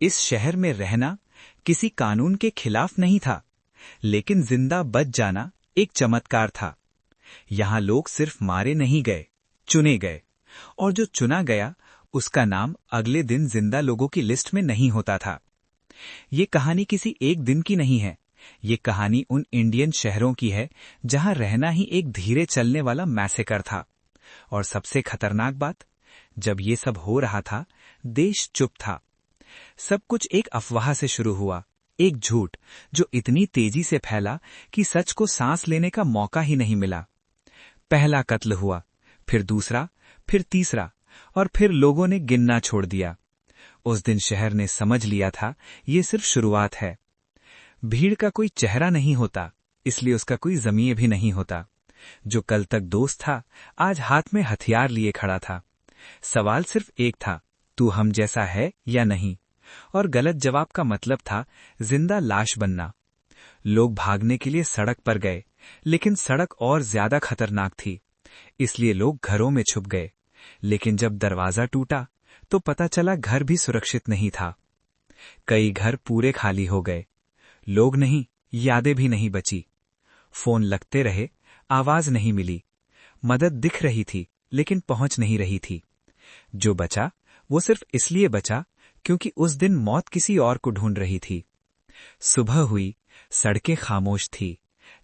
इस शहर में रहना किसी कानून के खिलाफ नहीं था, लेकिन जिंदा बच जाना एक चमत्कार था। यहाँ लोग सिर्फ मारे नहीं गए, चुने गए, और जो चुना गया उसका नाम अगले दिन जिंदा लोगों की लिस्ट में नहीं होता था। ये कहानी किसी एक दिन की नहीं है। ये कहानी उन इंडियन शहरों की है जहां रहना ही एक धीरे चलने वाला मैसेकर था। और सबसे खतरनाक बात, जब ये सब हो रहा था, देश चुप था। सब कुछ एक अफवाह से शुरू हुआ, एक झूठ जो इतनी तेजी से फैला कि सच को सांस लेने का मौका ही नहीं मिला। पहला कत्ल हुआ, फिर दूसरा, फिर तीसरा, और फिर लोगों ने गिनना छोड़ दिया। उस दिन शहर ने समझ लिया था, ये सिर्फ शुरुआत है। भीड़ का कोई चेहरा नहीं होता, इसलिए उसका कोई ज़मीर भी नहीं होता। जो कल तक दोस्त था, आज हाथ में हथियार लिए खड़ा था। सवाल सिर्फ एक था, तू हम जैसा है या नहीं? और गलत जवाब का मतलब था जिंदा लाश बनना। लोग भागने के लिए सड़क पर गए, लेकिन सड़क और ज्यादा खतरनाक थी, इसलिए लोग घरों में छुप गए। लेकिन जब दरवाजा टूटा तो पता चला घर भी सुरक्षित नहीं था। कई घर पूरे खाली हो गए। लोग नहीं, यादें भी नहीं बची। फोन लगते रहे, आवाज नहीं मिली। मदद दिख रही थी, लेकिन पहुंच नहीं रही थी। जो बचा वो सिर्फ इसलिए बचा क्योंकि उस दिन मौत किसी और को ढूंढ रही थी। सुबह हुई, सड़कें खामोश थी,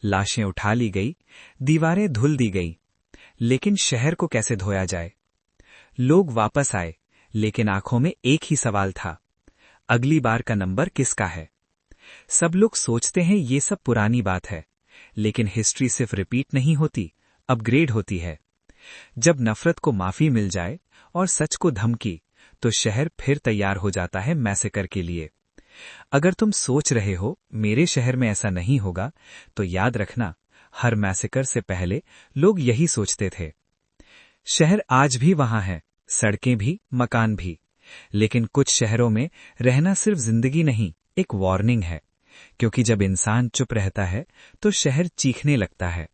लाशें उठा ली गई, दीवारें धुल दी गई। लेकिन शहर को कैसे धोया जाए? लोग वापस आए, लेकिन आंखों में एक ही सवाल था, अगली बार का नंबर किसका है? सब लोग सोचते हैं ये सब पुरानी बात है, लेकिन हिस्ट्री सिर्फ रिपीट नहीं होती, अपग्रेड होती है। जब नफरत को माफी मिल जाए और सच को धमकी, तो शहर फिर तैयार हो जाता है मैसेकर के लिए। अगर तुम सोच रहे हो मेरे शहर में ऐसा नहीं होगा, तो याद रखना, हर मैसेकर से पहले लोग यही सोचते थे। शहर आज भी वहां है, सड़कें भी, मकान भी, लेकिन कुछ शहरों में रहना सिर्फ जिंदगी नहीं, एक वार्निंग है। क्योंकि जब इंसान चुप रहता है तो शहर चीखने लगता है।